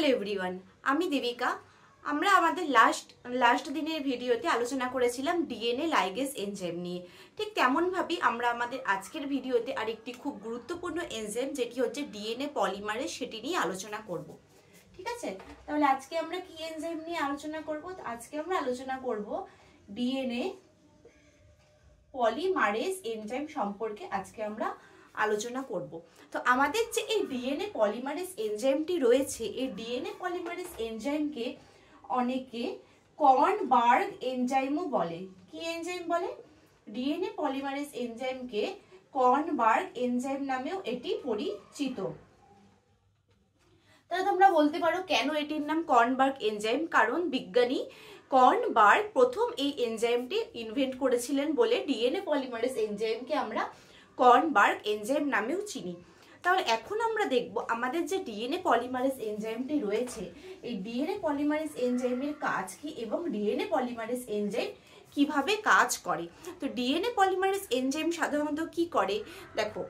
Hello everyone, আমি দেবিকা। আমরা আমাদের লাস্ট দিনের ভিডিওতে আলোচনা করেছিলাম ডিএনএ লাইগেজ এনজাইম নিয়ে। ঠিক তেমনভাবেই আমরা আমাদের আজকের ভিডিওতে আরেকটি খুব গুরুত্বপূর্ণ এনজাইম, যেটি হচ্ছে ডিএনএ পলিমারেজ, সেটি নিয়ে আলোচনা করব। ঠিক আছে, তাহলে আজকে আমরা কি এনজাইম নিয়ে আলোচনা করব? আজকে আমরা আলোচনা করব ডিএনএ পলিমারেজ এনজাইম সম্পর্কে আজকে আমরা আলোচনা করব। তো আমাদের যে এই ডিএনএ পলিমারেজ এনজাইমটি রয়েছে, এই ডিএনএ পলিমারেজ এনজাইমকে অনেকে কর্নবার্গ এনজাইমও বলে। কি এনজাইম বলে? ডিএনএ পলিমারেজ এনজাইমকে কর্নবার্গ এনজাইম নামেও এটি পরিচিত। তাহলে তোমরা বলতে পারো কেন এটির নাম কর্নবার্গ এনজাইম? কারণ বিজ্ঞানী কর্নবার্গ প্রথম এই এনজাইমটি ইনভেন্ট করেছিলেন বলে ডিএনএ পলিমারেজ এনজাইমকে আমরা কর্নবার্গ এনজাইম নামেও চিনি। তাহলে এখন আমরা দেখব আমাদের যে ডিএনএ পলিমারেজ এনজাইমটি রয়েছে, এই ডিএনএ পলিমারেজ এনজাইমের কাজ কি এবং ডিএনএ পলিমারেজ এনজাইম কিভাবে কাজ করে। তো ডিএনএ পলিমারেজ এনজাইম সাধারণত কি করে দেখো,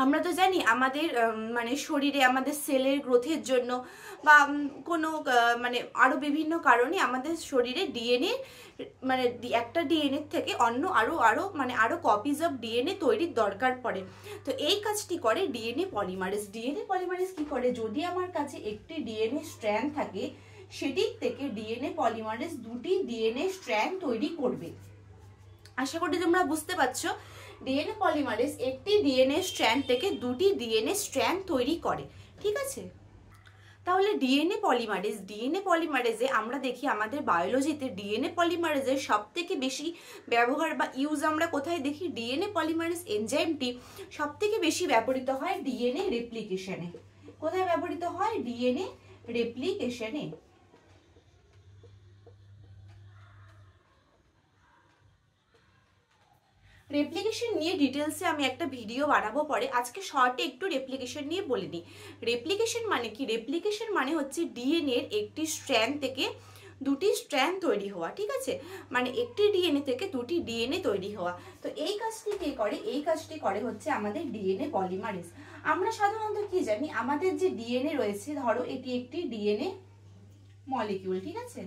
আমরা তো জানি আমাদের শরীরে আমাদের সেলের গ্রোথের জন্য বা কোনো আরো বিভিন্ন কারণে আমাদের শরীরে ডিএনএ একটা ডিএনএ থেকে অন্য আরো কপিজ অফ ডিএনএ তৈরির দরকার পড়ে। তো এই কাজটি করে ডিএনএ পলিমারেজ। ডিএনএ পলিমারেজ কি করে? যদি আমার কাছে একটি ডিএনএ স্ট্র্যান্ড থাকে, সেটির থেকে ডিএনএ পলিমারেজ দুটি ডিএনএ স্ট্র্যান্ড তৈরি করবে। আশা করি তোমরা বুঝতে পারছো, ডিএনএ পলিমারেজ একটি ডিএনএ স্ট্র্যান্ড থেকে দুটি ডিএনএ স্ট্র্যান্ড তৈরি করে। ঠিক আছে, তাহলে ডিএনএ পলিমারেজে আমরা দেখি আমাদের বায়োলজিতে ডিএনএ পলিমারেজের সব থেকে বেশি ব্যবহার বা ইউজ আমরা কোথায় দেখি? ডিএনএ পলিমারেজ এনজাইমটি সব থেকে বেশি ব্যবহৃত হয় ডিএনএ রেপ্লিকেশনে। কোথায় ব্যবহৃত হয়? ডিএনএ রেপ্লিকেশনে। রেপ্লিকেশন নিয়ে ডিটেলসে আমি একটা ভিডিও বানাবো পরে। আজকে শর্টে একটু রেপ্লিকেশন নিয়ে বলে নিই। রেপ্লিকেশন মানে কি? রেপ্লিকেশন মানে হচ্ছে ডিএনএ এর একটি স্ট্র্যান্ড থেকে দুটি স্ট্র্যান্ড তৈরি হওয়া। ঠিক আছে, মানে একটি ডিএনএ থেকে দুটি ডিএনএ তৈরি হওয়া। তো এই কাজটি কে করে? এই কাজটি করে হচ্ছে আমাদের ডিএনএ পলিমারেজ। আমরা সাধারণত কি জানি, আমাদের যে ডিএনএ রয়েছে, ধরো এটি একটি ডিএনএ মলিকিউল। ঠিক আছে,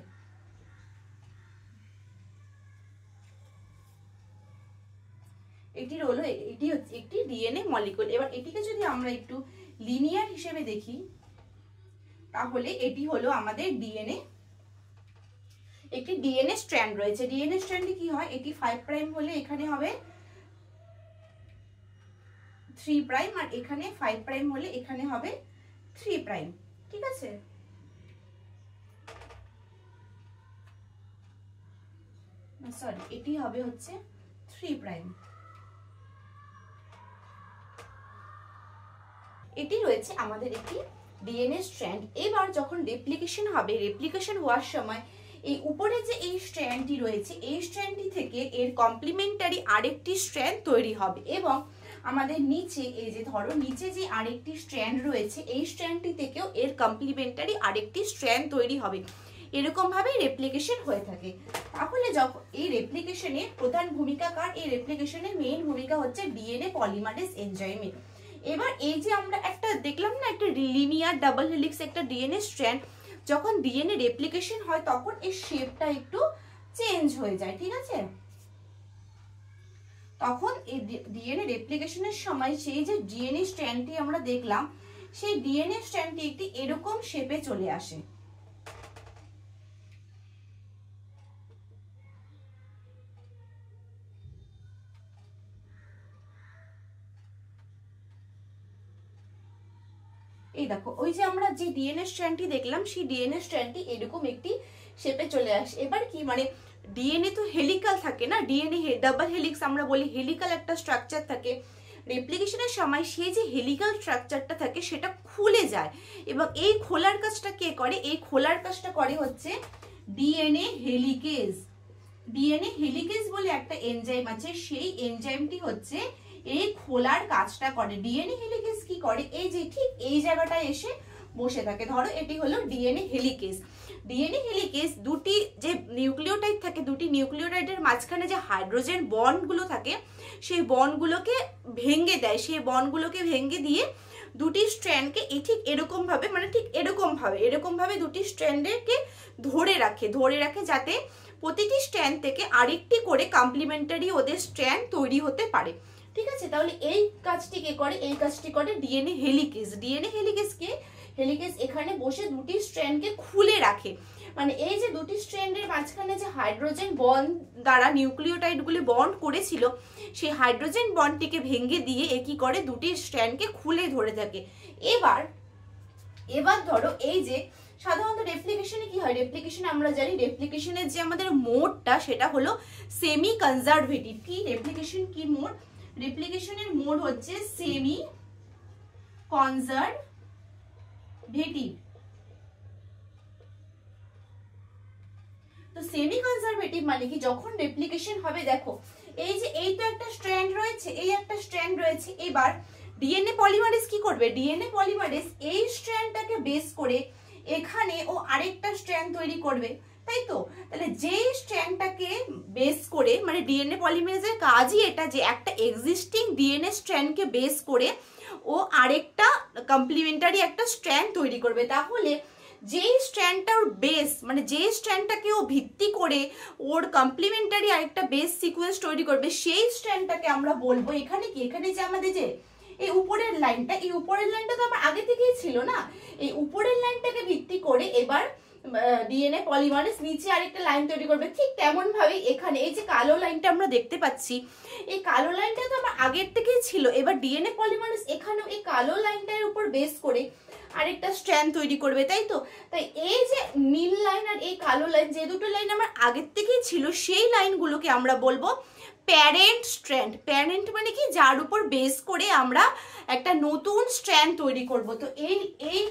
এটি হচ্ছে একটি ডিএনএ মলিকিউল। এবার এটিকে যদি আমরা একটু লিনিয়ার হিসেবে দেখি, তাহলে এটি হলো আমাদের ডিএনএ। একটি ডিএনএ স্ট্র্যান্ড রয়েছে। ডিএনএ স্ট্র্যান্ডে কি হয়? এটি 5 প্রাইম হলে এখানে হবে 3 প্রাইম, আর এখানে 5 প্রাইম হলে এখানে হবে 3 প্রাইম। ঠিক আছে, সরি, এটি হবে হচ্ছে 3 প্রাইম। এটি রয়েছে আমাদের একটি ডিএনএ স্ট্র্যান্ড। এবার যখন রেপ্লিকেশন হবে, রেপ্লিকেশন হওয়ার সময় এই উপরে যে এই স্ট্র্যান্ডটি রয়েছে, এই স্ট্র্যান্ডটি থেকে এর কমপ্লিমেন্টারি আরেকটি স্ট্র্যান্ড তৈরি হবে এবং আমাদের নিচে এই যে ধরো নিচে যে আরেকটি স্ট্র্যান্ড রয়েছে, এই স্ট্র্যান্ডটি থেকেও এর কমপ্লিমেন্টারি আরেকটি স্ট্র্যান্ড তৈরি হবে। এরকম ভাবে রেপ্লিকেশন হয়ে থাকে। তাহলে যখন এই রেপ্লিকেশনের প্রধান ভূমিকা কার? এই রেপ্লিকেশনের মেইন ভূমিকা হচ্ছে ডিএনএ পলিমারেজ এনজাইমের। এবার এই যে আমরা একটা দেখলাম না, একটা লিনিয়ার ডাবল হেলিক্স একটা ডিএনএ স্ট্র্যান্ড, যখন ডিএনএ রেপ্লিকেশন হয় তখন এর শেপটা একটু চেঞ্জ হয়ে যায়। ঠিক আছে, তখন এই ডিএনএ রেপ্লিকেশনের সময় সেই যে ডিএনএ স্ট্র্যান্ডটি আমরা দেখলাম, সেই ডিএনএ স্ট্র্যান্ডটি একটি এরকম শেপে চলে আসে। এই দেখো, ওই যে আমরা যে ডিএনএ স্ট্র্যান্ডটি দেখলাম, সেই ডিএনএ স্ট্র্যান্ডটি এরকম একটি শেপে চলে আসে। এবার কি ডিএনএ তো হেলিকাল থাকে না, ডিএনএ ডাবল হেলিক্স আমরা বলি, হেলিকাল একটা স্ট্রাকচার থাকে। রেপ্লিকেশনের সময় সেই যে হেলিকাল স্ট্রাকচারটা থাকে সেটা খুলে যায় এবং এই খোলার কাজটা কে করে? এই খোলার কাজটা করে হচ্ছে ডিএনএ হেলিকেজ। ডিএনএ হেলিকেজ বলে একটা এনজাইম আছে, সেই এনজাইমটি হচ্ছে এই খোলার কাজটা করে। ডিএনএ হেলিকেজ কি করে? এই যে ঠিক এই জায়গাটায় এসে বসে থাকে। ধরো এটি হলো ডিএনএ হেলিকেজ। ডিএনএ হেলিকেজ দুটি যে নিউক্লিওটাইড থাকে, দুটি নিউক্লিওটাইডের মাঝখানে যে হাইড্রোজেন বন্ডগুলো থাকে, সেই বন্ডগুলোকে ভেঙে দেয়। সেই বন্ডগুলোকে ভেঙে দিয়ে দুটি স্ট্র্যান্ডকে ঠিক এরকম ভাবে, মানে ঠিক এরকম ভাবে দুটি স্ট্র্যান্ডকে ধরে রাখে যাতে প্রতিটি স্ট্র্যান্ড থেকে আরেকটি করে কমপ্লিমেন্টারি ওদের স্ট্র্যান্ড তৈরি হতে পারে। ঠিক আছে, তাহলে এই কাজটি কে করে? এই কাজটি করে ডিএনএ হেলিকেজ। হেলিকেজ এখানে বসে দুটি স্ট্র্যান্ডকে খুলে রাখে। মানে এই যে দুটি স্ট্র্যান্ডের মাঝখানে যে হাইড্রোজেন বন্ড দ্বারা নিউক্লিওটাইডগুলি বন্ড করেছিল, সেই হাইড্রোজেন বন্ডটিকে ভেঙে দিয়ে এ কি করে? দুটি স্ট্র্যান্ডকে খুলে ধরে থাকে। এবার ধরো এই যে সাধারণত রেপ্লিকেশনে কি হয়? রেপ্লিকেশনে আমরা জানি রেপ্লিকেশনের যে আমাদের মোডটা সেটা হলো সেমি কনজারভেটিভ। কি রেপ্লিকেশন কি মোড? রেপ্লিকেশনের মোড হচ্ছে সেমি কনজারভেটিভ। তো সেমি কনজারভেটিভ মানে কি? যখন রেপ্লিকেশন হবে, দেখো এই যে এই তো একটা স্ট্র্যান্ড রয়েছে, এই একটা স্ট্র্যান্ড রয়েছে। এবার ডিএনএ পলিমারেজ কি করবে? ডিএনএ পলিমারেজ এই স্ট্র্যান্ডটাকে বেস করে এখানে ও আরেকটা স্ট্র্যান্ড তৈরি করবে, তাই তো? তাহলে যেই স্ট্র্যান্ডটাকে বেস করে, মানে ডিএনএ পলিমারেজের কাজই এটা যে একটা এক্সিস্টিং ডিএনএ স্ট্র্যান্ডকে বেস করে ও আরেকটা কমপ্লিমেন্টারি একটা স্ট্র্যান্ড তৈরি করবে। তাহলে যেই স্ট্র্যান্ডটা ওর বেস, মানে যেই স্ট্র্যান্ডটাকে ও ভিত্তি করে ওর কমপ্লিমেন্টারি আরেকটা বেস সিকোয়েন্স তৈরি করবে, সেই স্ট্র্যান্ডটাকে আমরা বলবো এখানে কি? এখানে যে আমাদের যে এই উপরের লাইনটা, এই উপরের লাইনটা তো আমার আগে থেকেই ছিল না, এই উপরের লাইনটাকে ভিত্তি করে এবার ডিএনএ পলিমারেজ নিচে আরেকটা লাইন তৈরি করবে। ঠিক তেমন ভাবে এখানে এই যে কালো লাইনটা আমরা দেখতে পাচ্ছি, এই কালো লাইনটা তো আমার আগের থেকেই ছিল। এবার ডিএনএ পলিমারেজ এখানেও এই কালো লাইনটার উপর বেস করে আরেকটা স্ট্র্যান্ড তৈরি করবে, তাই তো? তাই এই যে নীল লাইন আর এই কালো লাইন, যে দুটো লাইন আমার আগের থেকেই ছিল, সেই লাইনগুলোকে আমরা বলবো প্যারেন্ট স্ট্র্যান্ড। প্যারেন্ট মানে কি? যার উপর বেস করে আমরা একটা নতুন স্ট্র্যান্ড তৈরি করব। তো এই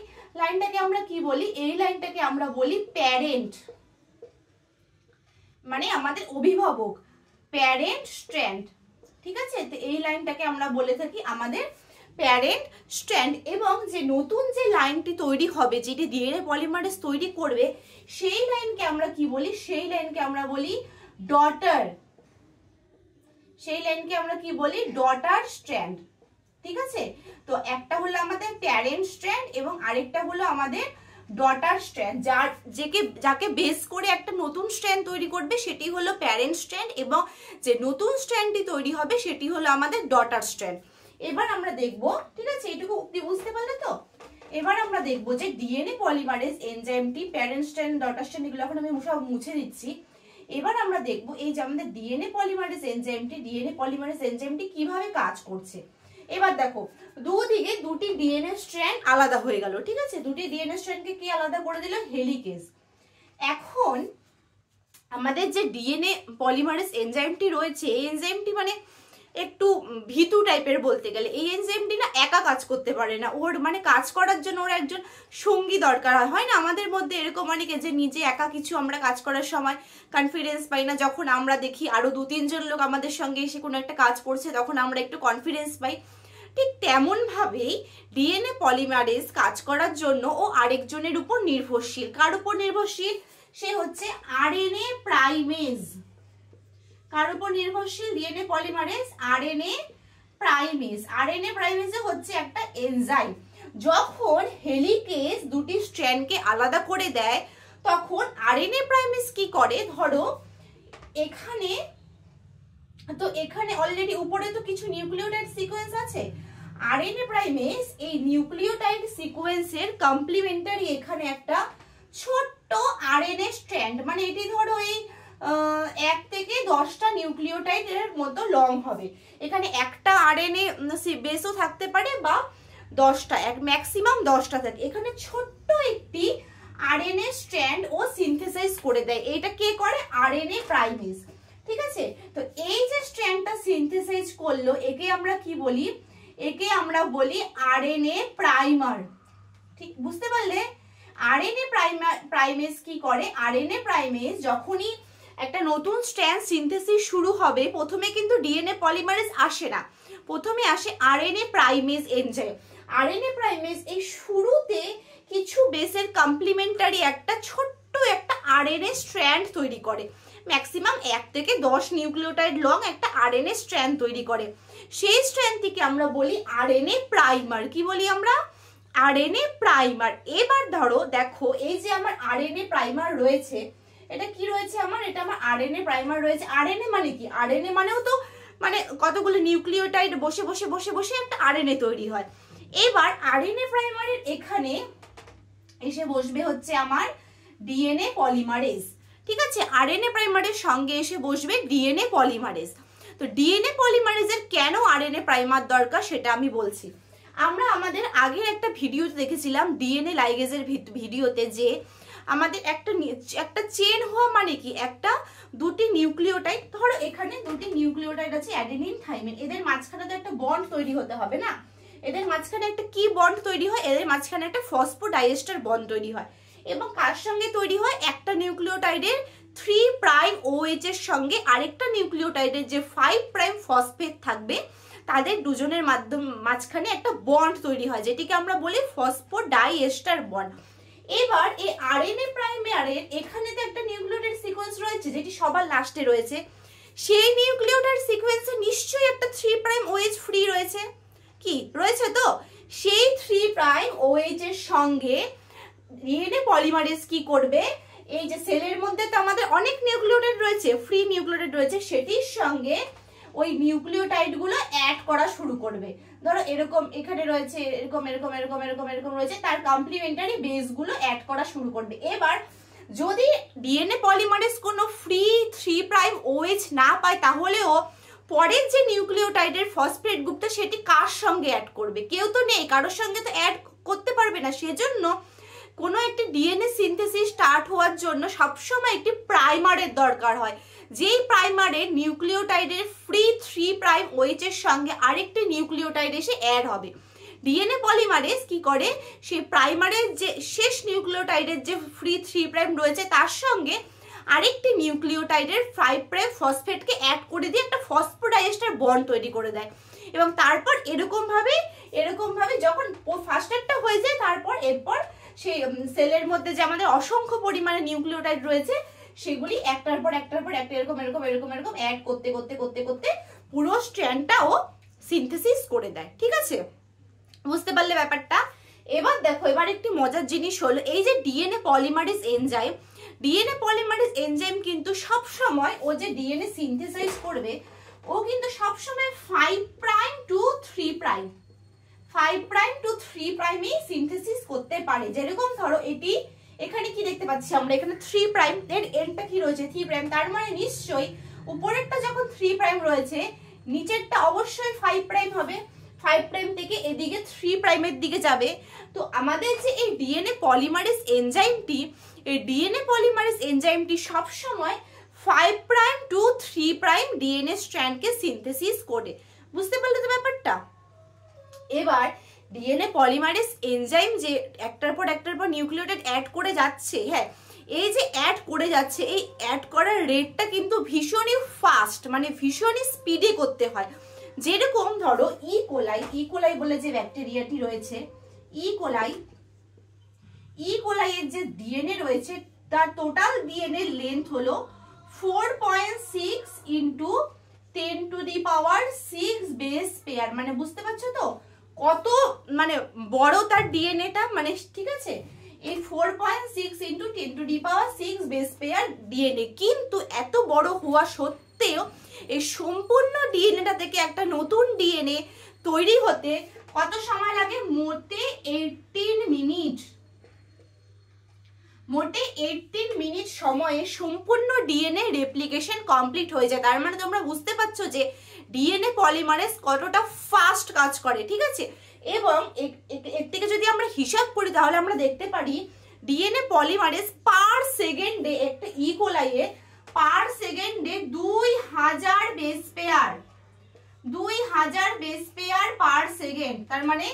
লাইনটাকে আমরা কি বলি? এই লাইনটাকে আমরা বলি প্যারেন্ট, মানে আমাদের অভিভাবক, প্যারেন্ট স্ট্র্যান্ড। ঠিক আছে, তো এই লাইনটাকে আমরা বলে থাকি আমাদের প্যারেন্ট স্ট্র্যান্ড। এবং যে নতুন যে লাইনটি তৈরি হবে, যেটি ডিএনএ পলিমারেজ তৈরি করবে, সেই লাইনকে আমরা কি বলি? সেই লাইনকে আমরা বলি ডটার। সেই লাইনকে আমরা কি বলি? Daughter strand. ঠিক আছে, তো একটা হলো আমাদের প্যারেন্ট স্ট্র্যান্ড এবং আরেকটা হলো আমাদের ডটার স্ট্র্যান্ড। যাকে বেস করে একটা নতুন স্ট্র্যান্ড তৈরি করবে সেটি হলো প্যারেন্ট স্ট্র্যান্ড, এবং যে নতুন স্ট্র্যান্ডটি তৈরি হবে সেটি হলো আমাদের ডটার স্ট্র্যান্ড। এবার আমরা দেখব, ঠিক আছে, এইটুকু বুঝতে পারলে তো? এবার আমরা দেখব যে ডিএনএ পলিমারেজ এনজাইমটি, প্যারেন্ট স্ট্র্যান্ড, ডটার স্ট্র্যান্ড, এগুলো এখন আমি সব মুছে দিচ্ছি। এবার আমরা দেখব এই যে আমাদের ডিএনএ পলিমারেজ এনজাইমটি কিভাবে কাজ করছে। এবার দেখো দুদিকে দুটি ডিএনএ স্ট্র্যান্ড আলাদা হয়ে গেল। ঠিক আছে, দুটি ডিএনএ স্ট্র্যান্ডকে কি আলাদা করে দিল? হেলিকেজ। এখন আমাদের যে ডিএনএ পলিমারেজ এনজাইমটি রয়েছে, এই এনজাইমটি মানে একটু ভীতু টাইপের বলতে গেলে। এই এনজাইমটি না একা কাজ করতে পারে না, ওর মানে কাজ করার জন্য ওর একজন সঙ্গী দরকার হয় না? আমাদের মধ্যে এরকম অনেকে যে নিজে একা কিছু আমরা কাজ করার সময় কনফিডেন্স পাই না, যখন আমরা দেখি আরো 2-3 জন লোক আমাদের সঙ্গে এসে কোনো একটা কাজ করছে তখন আমরা একটু কনফিডেন্স পাই। ঠিক তেমন ভাবেই ডিএনএ পলিমারেজ কাজ করার জন্য ও আরেকজনের উপর নির্ভরশীল। কার উপর নির্ভরশীল? সে হচ্ছে আরএনএ প্রাইমেজ। কার উপর নির্ভরশীল DNA polymerase? RNA primase. RNA primase হচ্ছে একটা এনজাইম। যখন হেলিকেজ দুটি স্ট্র্যান্ডকে আলাদা করে দেয় তখন আরএনএ প্রাইমেজ কি করে? ধরো এখানে অলরেডি উপরে তো কিছু নিউক্লিওটাইড সিকোয়েন্স আছে। আরএনএ প্রাইমেজ এই নিউক্লিওটাইড সিকোয়েন্সের কমপ্লিমেন্টারি এখানে একটা ছোট্ট আরএনএ স্ট্র্যান্ড, মানে এটি ধরো এই 1 থেকে 10টা নিউক্লিওটাইডের মতো লং হবে। এখানে একটা আরএনএ বেসও থাকতে পারে বা 10টা, ম্যাক্সিমাম 10টা থাকে। এখানে ছোট্ট একটি আরএনএ স্ট্র্যান্ড ও সিনথেসাইজ করে দেয়। এটা কে করে? RNA primase. ঠিক আছে, তো এই যে স্ট্র্যান্ডটা সিনথেসাইজ করলো একে আমরা কি বলি? একে আমরা বলি আরএনএ প্রাইমার। ঠিক বুঝতে পারলে? আরএনএ প্রাইমেজ কি করে? আরএনএ প্রাইমেজ যখনই একটা নতুন স্ট্র্যান্ড সিনথেসিস শুরু হবে, প্রথমে কিন্তু ডিএনএ পলিমারেজ আসে না, প্রথমে আসে RNA primase enzyme. RNA primase এই শুরুতে কিছু বেসের কমপ্লিমেন্টারি একটা ছোট্ট একটা আরএনএ স্ট্র্যান্ড তৈরি করে। ম্যাক্সিমাম 1 থেকে 10 নিউক্লিওটাইড লং একটা আরএনএ স্ট্র্যান্ড তৈরি করে। সেই স্ট্র্যান্ডটিকে আমরা বলি আরএনএ প্রাইমার। কি বলি আমরা? RNA primer. এবার ধরো দেখো এই যে আমার আরএনএ প্রাইমার রয়েছে, এটা কি রয়েছে আমার? এটা আমার আরএনএ প্রাইমার রয়েছে। আরএনএ মানে কি? আরএনএ মানেও তো মানে কতগুলো নিউক্লিওটাইড বসে বসে বসে বসে একটা আরএনএ তৈরি হয়। এবার আরএনএ প্রাইমারের এখানে এসে বসবে হচ্ছে আমার ডিএনএ পলিমারেজ। ঠিক আছে, আরএনএ প্রাইমারের সঙ্গে এসে বসবে ডিএনএ পলিমারেজ। তো ডিএনএ পলিমারেজের কেন আরএনএ প্রাইমার দরকার সেটা আমি বলছি। আমরা আমাদের আগের একটা ভিডিও দেখেছিলাম ডিএনএ লাইগেজের ভিডিওতে, যে আমাদের একটা চেন হওয়া মানে কি? একটা দুটি নিউক্লিওটাইড, ধরো এখানে দুটি নিউক্লিওটাইড আছে অ্যাডেনিন থাইমিন, এদের মাঝখানে তো একটা বন্ড তৈরি হতে হবে না? এদের মাঝখানে একটা কি বন্ড তৈরি হয়? এদের মাঝখানে একটা ফসফোডাইএস্টার বন্ড তৈরি হয়। এবং কার সঙ্গে তৈরি হয়? একটা নিউক্লিওটাইডের 3 প্রাইম OH এর সঙ্গে আরেকটা নিউক্লিওটাইডের যে 5 প্রাইম ফসফেট থাকবে, তাদের দুজনের মাঝখানে একটা বন্ড তৈরি হয়, যেটিকে আমরা বলি ফসফোডাইএস্টার বন্ড। এবার এই আরএনএ প্রাইমারের এখানে তো একটা নিউক্লিওটাইড সিকোয়েন্স রয়েছে যেটি সবার লাস্টে রয়েছে। সেই নিউক্লিওটাইড সিকোয়েন্সে নিশ্চয়ই একটা 3 প্রাইম OH ফ্রি রয়েছে। কি রয়েছে? তো সেই 3 প্রাইম OH এর সঙ্গে ডিএনএ পলিমারেজ কি করবে? এই যে সেলের মধ্যে তো আমাদের অনেক নিউক্লিওটাইড রয়েছে, ফ্রি নিউক্লিওটাইড রয়েছে, সেটির সঙ্গে ওই নিউক্লিওটাইড গুলো অ্যাড করা শুরু করবে। ধরো এরকম এখানে রয়েছে, এরকম এরকম এরকম এরকম এরকম রয়েছে, তার কমপ্লিমেন্টারি বেস গুলো অ্যাড করা শুরু করবে। এবার যদি ডিএনএ পলিমারেজ কোনো ফ্রি 3 প্রাইম OH না পায়, তাহলেও পরের যে নিউক্লিওটাইডের ফসফেট গ্রুপটা সেটি কার সঙ্গে অ্যাড করবে? কেউ তো নেই, কারোর সঙ্গে তো অ্যাড করতে পারবে না। সেজন্য কোনো একটি ডিএনএ সিনথেসিস স্টার্ট হওয়ার জন্য সবসময় একটি প্রাইমারের দরকার হয়, যেই প্রাইমারের নিউক্লিওটাইডের ফ্রি 3 প্রাইম OH এর সঙ্গে আরেকটি নিউক্লিওটাইড এসে অ্যাড হবে। ডিএনএ পলিমারেজ কি করে? সেই প্রাইমারের যে শেষ নিউক্লিওটাইডের যে ফ্রি 3 প্রাইম রয়েছে তার সঙ্গে আরেকটি নিউক্লিওটাইডের 5 প্রাইম ফসফেটকে অ্যাড করে দিয়ে একটা ফসফোডাইএস্টার বন্ড তৈরি করে দেয়। এবং তারপর এরকম ভাবে যখন ফার্স্টেরটা হয়ে যায়, তারপর এরপর সেই সেলের মধ্যে যে আমাদের অসংখ্য পরিমাণে নিউক্লিওটাইড রয়েছে, সেগুলি একটার পর একটা এরকম এরকম এরকম এরকম অ্যাড করতে করতে করতে করতে পুরো স্ট্র্যান্ডটাও সিনথেসিস করে দেয়। ঠিক আছে, বুঝতে পারলে ব্যাপারটা? এবার দেখো, এবার একটি মজার জিনিস হলো, এই যে ডিএনএ পলিমারেজ এনজাইম কিন্তু সব সময় ও যে ডিএনএ সিনথেসাইজ করবে, ও কিন্তু সব সময় 5 prime to 3 prime 5 prime to 3 প্রাইমই সিনথেসিস করতে পারে। যেরকম ধরো এটি এখানে কি দেখতে পাচ্ছি আমরা? এখানে 3 প্রাইম, এর এন্ডটা কি রয়েছে? 3 প্রাইম। তার মানে নিশ্চয়ই উপরেরটা যখন 3 প্রাইম রয়েছে, নিচেরটা অবশ্যই 5 প্রাইম হবে। 5 প্রাইম থেকে এদিকে 3 প্রাইমের দিকে যাবে। তো আমাদের যে এই ডিএনএ পলিমারেজ এনজাইমটি সব সময় 5 প্রাইম টু 3 প্রাইম ডিএনএ স্ট্র্যান্ডকে সিনথেসিস করে। বুঝতে পারলে তো ব্যাপারটা? এবার ডিএনএ পলিমারেজ এনজাইম যে একটার পর নিউক্লিওটাইড অ্যাড করে যাচ্ছে, হ্যাঁ, এই যে অ্যাড করে যাচ্ছে, এই অ্যাড করার রেটটা কিন্তু ভীষণই ফাস্ট, মানে ভীষণই স্পিডে করতে হয়। যেরকম ধরো ইকোলাই বলে যে ব্যাকটেরিয়াটি রয়েছে, ইকোলাই এর যে ডিএনএ রয়েছে, তার টোটাল ডিএনএ লেন্থ হলো 4.6 ইন্টু 10⁶ বেস পেয়ার। মানে বুঝতে পারছো তো কত মানে বড় তার ডিএনএটা, মানে ঠিক আছে, এই 4.6 ইন্টু 10⁶ বেস পেয়ার ডিএনএ। কিন্তু এত বড় হওয়া সত্ত্বেও এই সম্পূর্ণ ডিএনএটা থেকে একটা নতুন ডিএনএ তৈরি হতে কত সময় লাগে? মোটে 18 মিনিট সময়ে সম্পূর্ণ ডিএনএ রেপ্লিকেশন কমপ্লিট হয়ে যায়। তার মানে তোমরা বুঝতে পারছো যে ডিএনএ পলিমারেজ কতটা ফাস্ট কাজ করে। ঠিক আছে, এবং এর থেকে যদি আমরা হিসাব করি তাহলে আমরা দেখতে পারি ডিএনএ পলিমারেজ পার সেকেন্ডে, একটা ইকোলাইয়ে পার সেকেন্ডে 2000 বেস পেয়ার পার সেকেন্ড। তার মানে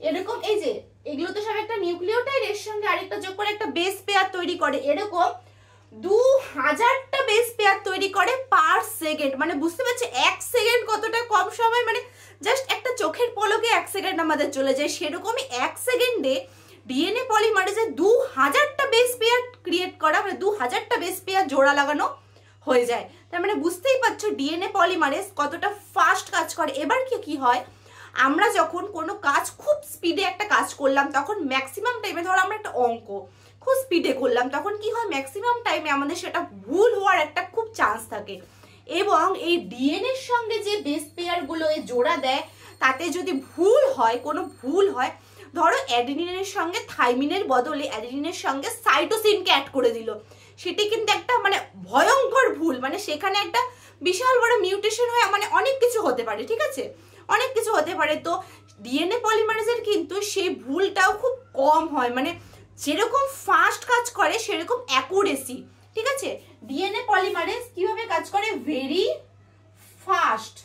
এরকম, এই যে এগুলো তো সব একটা নিউক্লিওটাইড, এর সঙ্গে আরেকটা যোগ করে একটা বেস পেয়ার তৈরি করে, এরকম 2000টা বেস পেয়ার তৈরি করে পার সেকেন্ড। মানে বুঝতে পারছি 1 সেকেন্ড কতটা কম সময়, মানে জাস্ট একটা চোখের পলকে 1 সেকেন্ড আমাদের চলে যায়। সেরকমই 1 সেকেন্ডে ডিএনএ পলিমারেজে 2000টা বেস পেয়ার ক্রিয়েট করা, মানে 2000টা বেস পেয়ার জোড়া লাগানো হয়ে যায়। তার মানে বুঝতেই পারছো ডিএনএ পলিমারেজ কতটা ফাস্ট কাজ করে। এবার কি হয়, আমরা যখন কোনো কাজ খুব স্পিডে একটা কাজ করলাম, তখন ম্যাক্সিমাম টাইমে ধরো আমরা একটা অঙ্ক খুব স্পিডে করলাম, তখন কি হয় ম্যাক্সিমাম টাইমে আমাদের সেটা ভুল হওয়ার একটা খুব চান্স থাকে। এবং এই ডিএনএর সঙ্গে যে বেস পেয়ারগুলো জোড়া দেয়, তাতে যদি ভুল হয়, কোনো ভুল হয়, ধরো অ্যাডেনিনের সঙ্গে থাইমিনের বদলে অ্যাডেনিনের সঙ্গে সাইটোসিনকে অ্যাড করে দিল, সেটি কিন্তু একটা মানে ভয়ঙ্কর ভুল, মানে সেখানে একটা বিশাল বড় মিউটেশন হয়, মানে অনেক কিছু হতে পারে, ঠিক আছে, অনেক কিছু হতে পারে। তো ডিএনএ পলিমারেজের কিন্তু সেই ভুলটাও খুব কম হয়, মানে যেরকম ফাস্ট কাজ করে সেরকম অ্যাকুরেসি, ঠিক আছে। ডিএনএ পলিমারেজ কিভাবে কাজ করে, ভেরি ফাস্ট,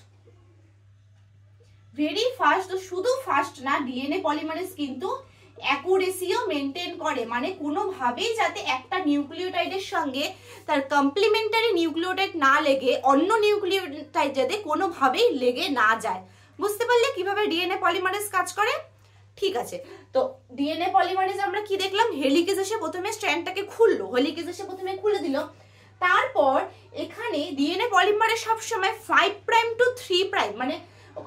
ভেরি ফাস্ট। তো শুধু ফাস্ট না, ডিএনএ পলিমারেজ কিন্তু অ্যাকুরেসিও মেনটেন করে, মানে কোনোভাবেই যাতে একটা নিউক্লিওটাইডের সঙ্গে তার কমপ্লিমেন্টারি নিউক্লিওটাইড না লেগে অন্য নিউক্লিওটাইড যাতে কোনোভাবেই লেগে না যায়। বুঝতে পারলে কিভাবে ডিএনএ পলিমারেজ কাজ করে? ঠিক আছে, তো ডিএনএ পলিমারেজ আমরা কি দেখলাম, হেলিকেজ এসে প্রথমে স্ট্র্যান্ডটাকে খুললো, হেলিকেজ এসে প্রথমে খুলে দিল, তারপর এখানে ডিএনএ পলিমারেজ সবসময় 5 প্রাইম টু 3 প্রাইম, মানে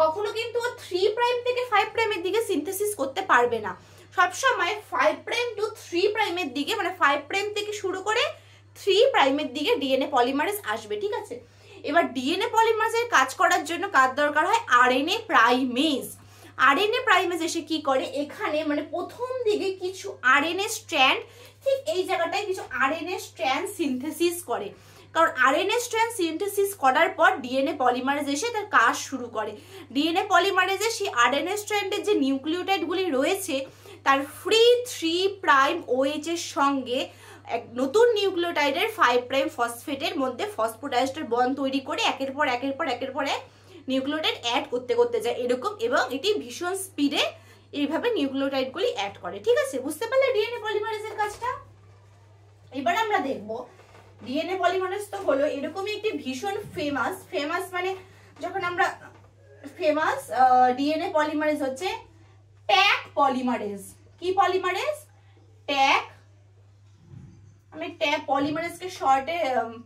কখনো কিন্তু 3 প্রাইম থেকে 5 প্রাইমের দিকে সিনথেসিস করতে পারবে না, সবসময় 5 প্রাইম টু 3 প্রাইমের দিকে, মানে 5 প্রাইম থেকে শুরু করে 3 প্রাইমের দিকে ডিএনএ পলিমারেজ আসবে, ঠিক আছে। এবার ডিএনএ পলিমারেজের কাজ করার জন্য কার দরকার হয়, আরএনএ প্রাইমেজ। আরএনএ প্রাইমেজ এসে কি করে, এখানে মানে প্রথম দিকে কিছু আরএনএ স্ট্র্যান্ড, ঠিক এই জায়গাটায় কিছু আরএনএ স্ট্র্যান্ড সিনথেসিস করে, কারণ আরএনএ স্ট্র্যান্ড সিনথেসিস করার পর ডিএনএ পলিমারেজ এসে তার কাজ শুরু করে। ডিএনএ পলিমারেজে সেই আরএনএ স্ট্র্যান্ডের যে নিউক্লিওটাইডগুলি রয়েছে, তার ফ্রি 3 প্রাইম ওএইচ এর সঙ্গে এক নতুন নিউক্লিওটাইডের 5 প্রাইম ফসফেটের মধ্যে ফসফোডাইএস্টার বন্ড তৈরি করে একের পর এক নিউক্লিওটাইড অ্যাড করতে করতে যায় এরকম, এবং এটি ভীষণ স্পিডে এইভাবে নিউক্লিওটাইডগুলি অ্যাড করে, ঠিক আছে। বুঝতে পারলে ডিএনএ পলিমারেজের কাজটা? এবার আমরা দেখব ডিএনএ পলিমারেজ তো হলো এরকমই একটি ভীষণ ফেমাস মানে যখন আমরা ফেমাস ডিএনএ পলিমারেজ হচ্ছে ট্যাগ পলিমারেজ। কি পলিমারেজ? ট্যাগ। আমি ট্যাগ পলিমারেজকে শর্টে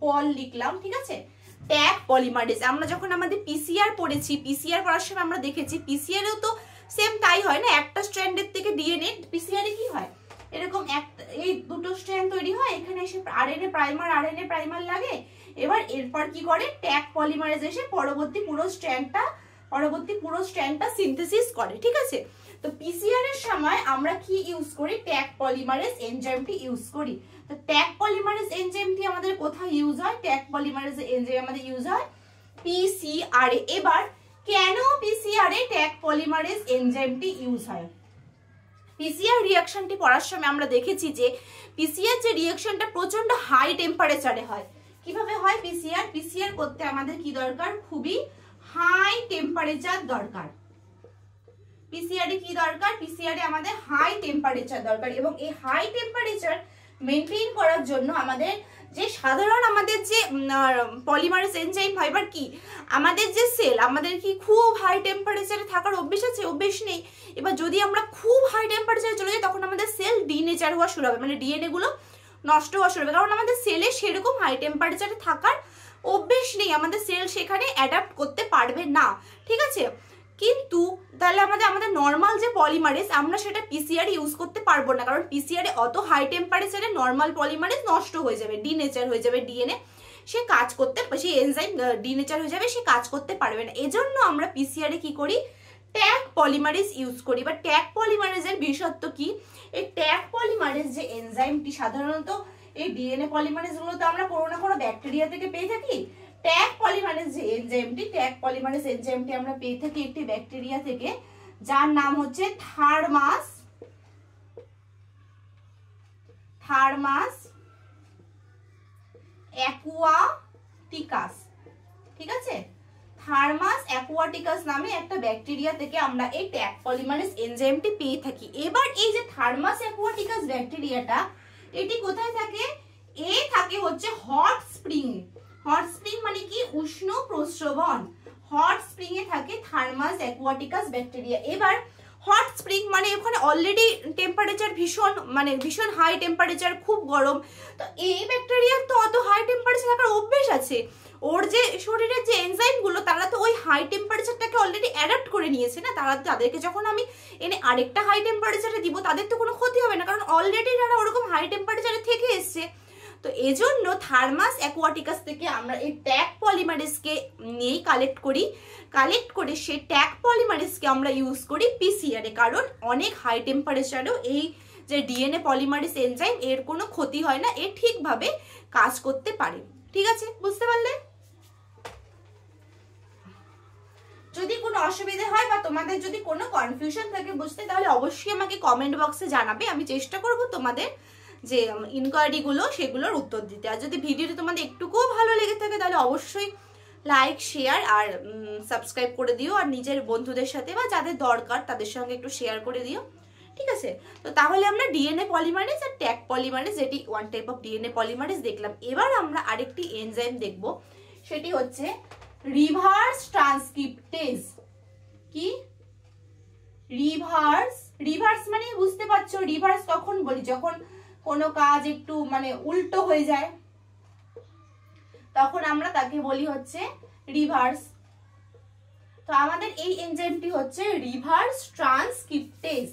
পল লিখলাম, ঠিক আছে। ট্যাগ পলিমারেজ আমরা যখন আমাদের পিসিআর পড়েছি, পিসিআর পড়ার সময় আমরা দেখেছি পিসিআরেও তো সেম তাই হয় না, একটা স্ট্র্যান্ডের থেকে ডিএনএ পিসিআরে কি হয়, এরকম এই দুটো স্ট্র্যান্ড তৈরি হয়, এখানে এসে আরএনএ প্রাইমার লাগে। এবার এরপর কি করে, ট্যাগ পলিমারেজ এসে পরবর্তী পুরো স্ট্র্যান্ডটা সিনথেসিস করে, ঠিক আছে। তো পিসিআর এর সময় আমরা কি ইউজ করি, ট্যাগ পলিমারেজ এনজাইমটি ইউজ করি। তো ট্যাগ পলিমারেজ এনজাইমটি আমাদের কোথায় ইউজ হয়, ট্যাগ পলিমারেজ এনজাইম আমাদের ইউজ হয় পিসিআর এ। এবার কেন পিসিআর এ ট্যাগ পলিমারেজ এনজাইমটি ইউজ হয়? পিসিআর রিঅ্যাকশনটি পড়ার সময় আমরা দেখেছি যে পিসিআর যে রিঅ্যাকশনটা প্রচন্ড হাই টেম্পারেচারে হয়। কিভাবে হয় পিসিআর করতে আমাদের কি দরকার, খুবই হাই টেম্পারেচার দরকার। পিসিআর কি দরকার, পিসিআর আমাদের হাই টেম্পারেচার দরকার, এবং এই হাই টেম্পারেচার মেনটেন করার জন্য আমাদের যে সাধারণ আমাদের যে পলিমারেজ এনজাইম হয়, এবার কি আমাদের যে সেল, আমাদের কি খুব হাই টেম্পারেচারে থাকার অভ্যেস আছে? অভ্যেস নেই। এবার যদি আমরা খুব হাই টেম্পারেচারে চলে যাই, তখন আমাদের সেল ডিনেচার হওয়া শুরু হবে, মানে ডিএনএ গুলো নষ্ট হওয়া শুরু হবে, কারণ আমাদের সেলে সেরকম হাই টেম্পারেচারে থাকার অভ্যেস নেই, আমাদের সেল সেখানে অ্যাডাপ্ট করতে পারবে না, ঠিক আছে। কিন্তু তাহলে আমাদের নর্মাল যে পলিমারেজ আমরা সেটা পিসিআর ইউজ করতে পারবো না, কারণ পিসিআর অত হাই টেম্পারেচারে নর্মাল পলিমারেজ নষ্ট হয়ে যাবে, ডিনেচার হয়ে যাবে ডিএনএ, সে কাজ করতে, সেই এনজাইম ডিনেচার হয়ে যাবে, সে কাজ করতে পারবে না। এজন্য আমরা পিসিআর কি করি, ট্যাগ পলিমারেজ ইউজ করি। বা ট্যাগ পলিমারেজের বিশেষত্ব কি, এই ট্যাগ পলিমারেজ যে এনজাইমটি সাধারণত এই ডিএনএ পলিমারেজ গুলো তো আমরা কোনো না কোনো ব্যাকটেরিয়া থেকে পেয়ে থাকি, ট্যাগ পলিমারেজ যে এনজাইমটি, ট্যাগ পলিমারেজ এনজাইমটি আমরা পেয়ে থাকি একটি ব্যাকটেরিয়া থেকে, যার নাম হচ্ছে থার্মাস অ্যাকুয়াটিকাস, ঠিক আছে। থার্মাস অ্যাকুয়াটিকাস নামে একটা ব্যাকটেরিয়া থেকে আমরা এই ট্যাগ পলিমারেজ এনজাইমটি পেয়ে থাকি। এবার এই যে থার্মাস অ্যাকুয়াটিকাস ব্যাকটেরিয়াটা, এটি কোথায় থাকে, থাকে হচ্ছে হট স্প্রিং। হট স্প্রিং মানে কি, উষ্ণ প্রস্রবণ। হট স্প্রিং এ থাকে থার্মাস অ্যাকুয়াটিকাস ব্যাকটেরিয়া। এবার হট স্প্রিং মানে ওখানে অলরেডি টেম্পারেচার ভীষণ হাই টেম্পারেচার, খুব গরম। তো এই ব্যাকটেরিয়ার তো অত হাই টেম্পারেচার থাকার অভ্যেস আছে, ওর যে শরীরের যে এনজাইমগুলো তারা তো ওই হাই টেম্পারেচারটাকে অলরেডি অ্যাডাপ্ট করে নিয়েছে না। তাদেরকে যখন আমি এনে আরেকটা হাই টেম্পারেচারে দিব তাদের তো কোনো ক্ষতি হবে না, কারণ অলরেডি তারা ওরকম হাই টেম্পারেচারে থেকে এসছে। তো এজন্য থার্মাস অ্যাকুয়াটিকাস থেকে আমরা এই ট্যাগ পলিমারেজকে নিয়েই কালেক্ট করে সেই ট্যাগ পলিমারেজকে আমরা ইউজ করি পিসিআরে, কারণ অনেক হাই টেম্পারেচারেও এই যে ডিএনএ পলিমারেজ এনজাইম এর কোনো ক্ষতি হয় না, এ ঠিকভাবে কাজ করতে পারে। ঠিক আছে, বুঝতে পারলে? যদি কোনো অসুবিধা হয় বা তোমাদের যদি কোনো কনফিউশন থাকে বুঝতে, তাহলে অবশ্যই আমাকে কমেন্ট বক্সে জানাবে, আমি চেষ্টা করব তোমাদের যে ইনকোয়ারিগুলো সেগুলোর উত্তর দিতে। আর যদি ভিডিওটি তোমাদের একটুকুও ভালো লেগে থাকে তাহলে অবশ্যই লাইক, শেয়ার আর সাবস্ক্রাইব করে দিও, আর নিজের বন্ধুদের সাথে বা যাদের দরকার তাদের সঙ্গে একটু শেয়ার করে দিও। ঠিক আছে, তো তাহলে আমরা ডিএনএ পলিমারেজ আর ট্যাগ পলিমারেজ, যেটি one type of DNA polymerase দেখলাম। এবার আমরা আরেকটি এনজাইম দেখব, সেটি হচ্ছে রিভার্স ট্রান্সক্রিপ্টেজ। কি রিভার্স মানে বুঝতে পারছো, রিভার্স কখন বলি? যখন কোনো কাজ একটু মানে উল্টো হয়ে যায় তখন আমরা তাকে বলি হচ্ছে রিভার্স। তো আমাদের এই এনজাইমটি হচ্ছে রিভার্স ট্রান্সক্রিপ্টেজ।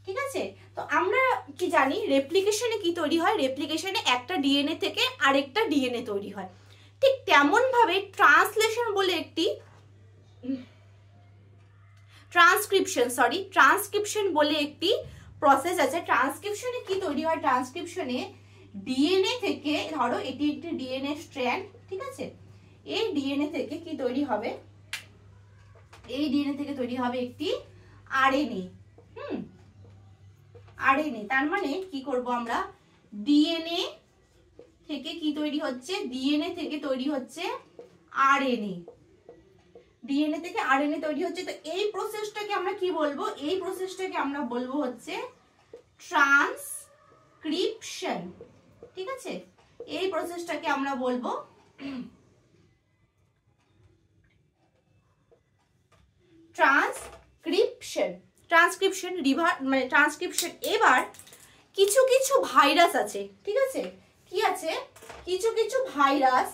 ঠিক আছে, তো আমরা কি জানি রেপ্লিকেশনে কি তৈরি হয়? রেপ্লিকেশনে একটা ডিএনএ থেকে আরেকটা ডিএনএ তৈরি হয়। ঠিক তেমন ভাবে ট্রান্সলেশন বলে একটি ট্রান্সক্রিপশন বলে একটি প্রসেস আছে। ট্রান্সক্রিপশনে কি তৈরি হয়? ট্রান্সক্রিপশনে ডিএনএ থেকে, ধরো এটি একটি ডিএনএ স্ট্র্যান্ড, ঠিক আছে, এই ডিএনএ থেকে কি তৈরি হবে? এই ডিএনএ থেকে তৈরি হবে একটি আরএনএ। আরএনএ, তার মানে কি করব আমরা? ডিএনএ থেকে কি তৈরি হচ্ছে? ডিএনএ থেকে তৈরি হচ্ছে আরএনএ। ডিএনএ থেকে আরএনএ তৈরি হচ্ছে। তো এই প্রসেসটাকে আমরা কি বলবো? এই প্রসেসটাকে আমরা বলবো হচ্ছে ট্রান্সক্রিপশন। ঠিক আছে, এই প্রসেসটাকে আমরা বলবো ট্রান্সক্রিপশন। মানে ট্রান্সক্রিপশন। এবার কিছু কিছু ভাইরাস আছে, ঠিক আছে, কি আছে? কিছু কিছু ভাইরাস,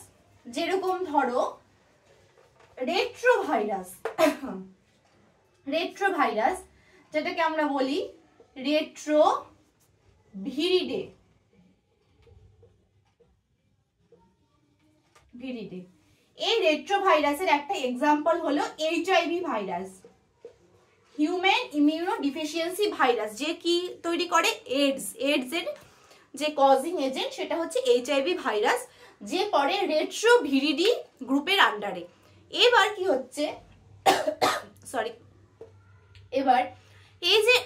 যেরকম ধরো রেট্রোভাইরাস, যেটাকে আমরা বলি রেট্রোভিরিডে। এই রেট্রোভাইরাসের একটা এক্সাম্পল হলো HIV virus, human immuno deficiency virus, যে কি তৈরি করে? এইডস এর যে কজিং এজেন্ট সেটা হচ্ছে এইচআইভি ভাইরাস, যে পড়ে রেট্রোভিরিডি গ্রুপের আন্ডারে। এবার কি হচ্ছে, সরি, এবার এই যে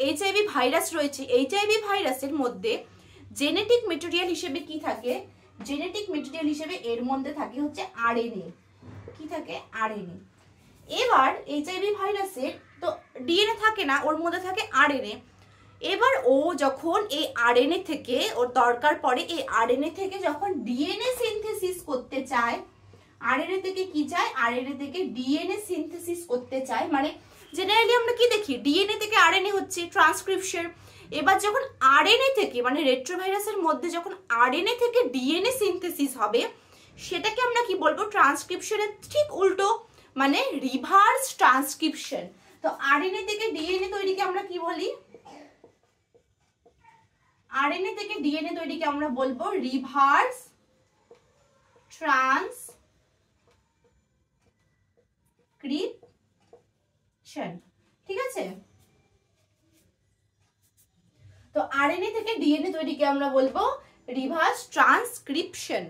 এইচআইভি ভাইরাস রয়েছে, এইচআইভি ভাইরাসের মধ্যে জেনেটিক মেটেরিয়াল হিসেবে কি থাকে? জেনেটিক মেটেরিয়াল হিসেবে এর মধ্যে থাকে হচ্ছে আরএনএ। কি থাকে? আরএনএ। এবার এইচআইভি ভাইরাসের তো ডিএনএ থাকে না, ওর মধ্যে থাকে আরএনএ। এবার ও যখন এই আরএনএ থেকে ওর দরকার পড়ে, এই আরএনএ থেকে যখন ডিএনএ সিনথেসিস করতে চায়, আরএনএ থেকে কি চায়? আরএনএ থেকে ডিএনএ সিনথেসিস করতে চায়। মানে জেনারেলি আমরা কি দেখি? ডিএনএ থেকে আরএনএ হচ্ছে ট্রান্সক্রিপশন। এবার যখন আরএনএ থেকে, মানে রেট্রোভাইরাসের মধ্যে যখন আরএনএ থেকে ডিএনএ সিনথেসিস হবে, সেটাকে আমরা কি বলবো? ট্রান্সক্রিপশনের ঠিক উল্টো, মানে রিভার্স ট্রান্সক্রিপশন। তো আরএনএ থেকে ডিএনএ তৈরিকে আমরা কি বলি? আরএনএ থেকে ডিএনএ তৈরিকে আমরা বলবো রিভার্স ট্রান্সক্রিপশন। ঠিক আছে, তো আরএনএ থেকে ডিএনএ তৈরিকে আমরা বলবো রিভার্স ট্রান্সক্রিপশন।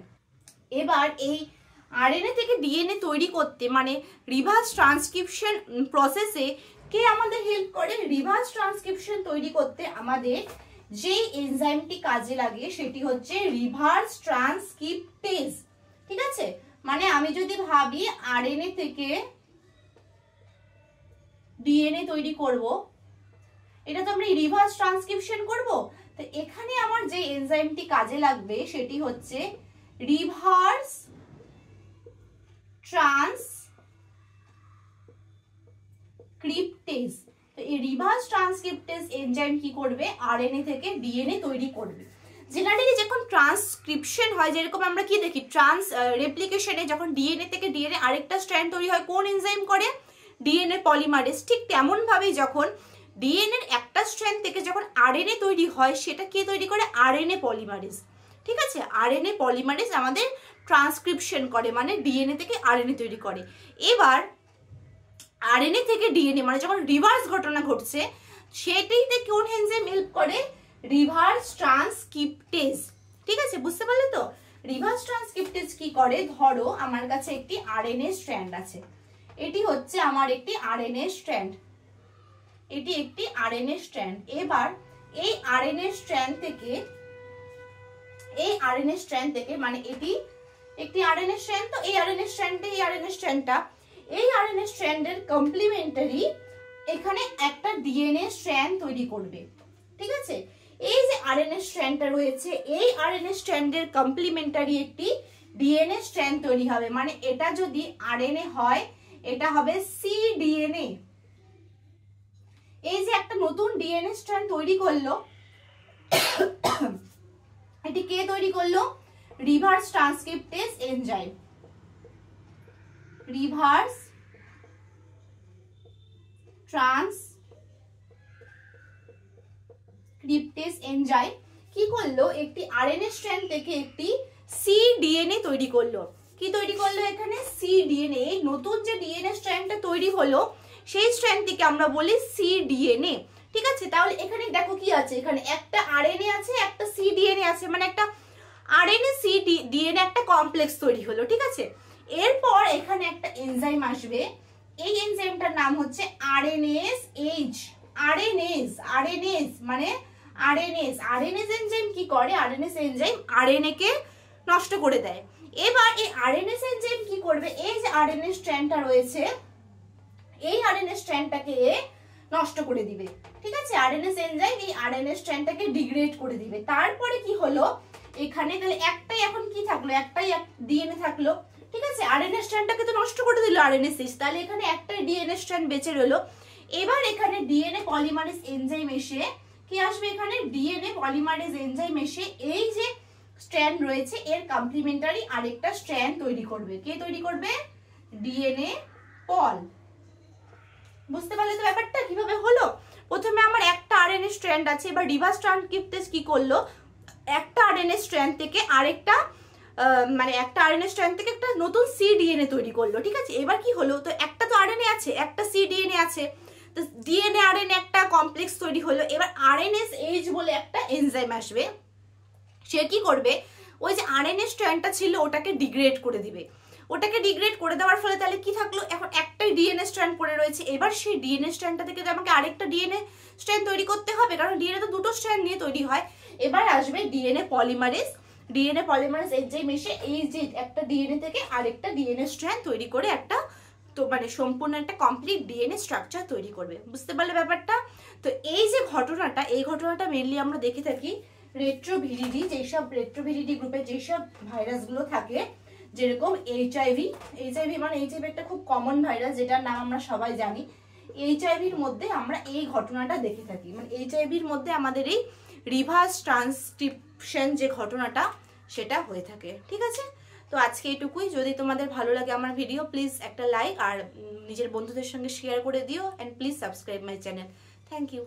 এবার এই আরএনএ থেকে ডিএনএ তৈরি করতে, মানে রিভার্স ট্রান্সক্রিপশন প্রসেসে কে আমাদের হেল্প করে? রিভার্স ট্রান্সক্রিপশন তৈরি করতে আমাদের যে এনজাইমটি কাজে লাগে সেটি হচ্ছে রিভার্স ট্রান্সক্রিপ্টেজ। ঠিক আছে, মানে আমি যদি ভাবি আরএনএ থেকে ডিএনএ তৈরি করব, এটা তো আমরা রিভার্স ট্রান্সক্রিপশন করব। তো এখানে আমার যে এনজাইমটি কাজে লাগবে সেটি হচ্ছে রিভার্স ট্রান্সক্রিপ্টেজ। তো এই রিভার্স ট্রান্সক্রিপ্টেজ এনজাইম কি করবে, আরএনএ থেকে ডিএনএ তৈরি করবে। জেনারেলি যখন ট্রান্সক্রিপশন হয়, যেরকম আমরা কি দেখি ট্রান্স রেপ্লিকেশনে যখন ডিএনএ থেকে ডিএনএ আরেকটা স্ট্র্যান্ড তৈরি হয়, কোন এনজাইম করে, ডিএনএ পলিমারেজ। ঠিক তেমন ভাবেই যখন ডিএনএ এর একটা স্ট্র্যান্ড থেকে যখন আরএনএ তৈরি হয়, সেটা কে তৈরি করে, আরএনএ পলিমারেজ। ঠিক আছে, আরএনএ পলিমারেজ আমাদের ট্রান্সক্রিপশন করে, মানে ডিএনএ থেকে আরএনএ তৈরি করে। এবার আরএনএ থেকে ডিএনএ মানে যখন রিভার্স ঘটনা ঘটছে, সেটাইতে কোন এনজাইম হেল্প করে, রিভার্স ট্রান্সক্রিপ্টেজ। ঠিক আছে, বুঝতে পারলে তো। রিভার্স ট্রান্সক্রিপ্টেজ কি করে, ধরো আমার কাছে একটি আরএনএ স্ট্র্যান্ড আছে, এটি হচ্ছে আমার একটি আরএনএ স্ট্র্যান্ড, এটি একটি আরএনএ স্ট্র্যান্ড। এবার এই আরএনএ স্ট্র্যান্ড থেকে মানে এটি একটি আরএনএ স্ট্র্যান্ড, তো এই আরএনএ স্ট্র্যান্ডের কমপ্লিমেন্টারি এখানে একটা ডিএনএ স্ট্র্যান্ড তৈরি করবে। ঠিক আছে, এই যে আরএনএ স্ট্র্যান্ডটা রয়েছে, এই আরএনএ স্ট্র্যান্ডের কমপ্লিমেন্টারি একটি ডিএনএ স্ট্র্যান্ড তৈরি হবে। মানে এটা যদি আরএনএ হয়, এটা হবে সিডিএনএ। এই যে একটা নতুন ডিএনএ স্ট্র্যান্ড তৈরি করলো, এটি কে তৈরি করলো, reverse transcriptase enzyme. Reverse transcriptase enzyme কি করলো, একটি আরএনএ স্ট্র্যান্ড থেকে একটি সিডিএনএ তৈরি করলো। কি তৈরি করলো, এখানে সিডিএনএ। নতুন যে ডিএনএ স্ট্র্যান্ডটা তৈরি হলো, সেই স্ট্র্যান্ডটিকে আমরা বলি সিডিএনএ। ঠিক আছে, তাহলে এখানে দেখো কি আছে, এখানে একটা আরএনএ আছে, একটা সিডিএনএ আছে, মানে একটা আরএনএ সিডিএনএ একটা কমপ্লেক্স তৈরি হলো। ঠিক আছে, এরপর এখানে একটা এনজাইম আসবে, এই এনজাইমটার নাম হচ্ছে আরএনএস। মানে আরএনএস এনজাইম কি করে, আরএনএস এনজাইম আরএনএ কে নষ্ট করে দেয়। এবার এই আরএনএস এনজাইম কি করবে, এই যে আরএনএ স্ট্র্যান্ডটা রয়েছে, এই আরএনএ স্ট্র্যান্ডটাকে নষ্ট করে দিবে। ঠিক আছে, আরএনএস এনজাইম এই আরএনএ স্ট্র্যান্ডটাকে ডিগ্রেড করে দিবে। তারপরে কি হলো, এখানে তাহলে একটাই এখন কি থাকলো, একটাই ডিএনএ থাকলো। ঠিক আছে, আরএনএ স্ট্র্যান্ডটাকে তো নষ্ট করে দিল আরএনএ সিস, তাহলে এখানে একটাই ডিএনএ স্ট্র্যান্ড বেঁচে রইলো। এবার এখানে ডিএনএ পলিমারেজ এনজাইম এসে কি আসবে, এখানে ডিএনএ পলিমারেজ এনজাইম এসে এই যে স্ট্র্যান্ড রয়েছে এর কমপ্লিমেন্টারি আরেকটা স্ট্র্যান্ড তৈরি করবে। কে তৈরি করবে, ডিএনএ পল। বুঝতে পারলে তো ব্যাপারটা কিভাবে হলো। প্রথমে আমার একটা আরএনএ স্ট্র্যান্ড আছে, এবার রিভার্স ট্রান্সক্রিপ্টেজ কি করলো, একটা আরএনএ স্ট্র্যান্ড থেকে আরেকটা মানে একটা আরএনএ স্ট্র্যান্ড থেকে একটা নতুন সিডিএনএ তৈরি করলো। ঠিক আছে, এবার কি হলো, তো একটা তো আরএনএ আছে, একটা সিডিএনএ আছে, তো ডিএনএ আরএনএ একটা কমপ্লেক্স তৈরি হলো। এবার আরএনএসএইচ বলে একটা এনজাইম আসবে, সে কি করবে, ওই যে আরএনএ স্ট্র্যান্ডটা ছিল ওটাকে ডিগ্রেড করে দিবে। ওটাকে ডিগ্রেড করে দেওয়ার ফলে তাহলে কি থাকলো, এখন একটাই ডিএনএ স্ট্র্যান্ড পড়ে রয়েছে। এবার সেই ডিএনএ স্ট্র্যান্ডটা থেকে আমাকে আরেকটা ডিএনএ স্ট্র্যান্ড তৈরি করতে হবে, কারণ ডিএনএ তো দুটো স্ট্র্যান্ড নিয়ে তৈরি হয়। এবার আসবে ডিএনএ পলিমারেজ এনজাইম এসে এই যে একটা ডিএনএ থেকে আরেকটা ডিএনএ স্ট্র্যান্ড তৈরি করে একটা তো মানে সম্পূর্ণ একটা কমপ্লিট ডিএনএ স্ট্রাকচার তৈরি করবে। বুঝতে পারলে ব্যাপারটা। তো এই যে ঘটনাটা, এই ঘটনাটা মেইনলি আমরা দেখে থাকি রেট্রোভিরিডি, যেসব রেট্রোভিরিডি গ্রুপে যেসব ভাইরাসগুলো থাকে, যেরকম এইচআইভি মানে এইচআইভি একটা খুব কমন ভাইরাস, যেটার নাম আমরা সবাই জানি। এইচআইভির মধ্যে আমরা এই ঘটনাটা দেখে থাকি, মানে এইচআইভির মধ্যে আমাদের এই রিভার্স ট্রান্সক্রিপশন যে ঘটনাটা সেটা হয়ে থাকে। ঠিক আছে, তো আজকে এটুকুই। যদি তোমাদের ভালো লাগে আমার ভিডিও, প্লিজ একটা লাইক আর নিজের বন্ধুদের সঙ্গে শেয়ার করে দিও, and please subscribe my channel. Thank you.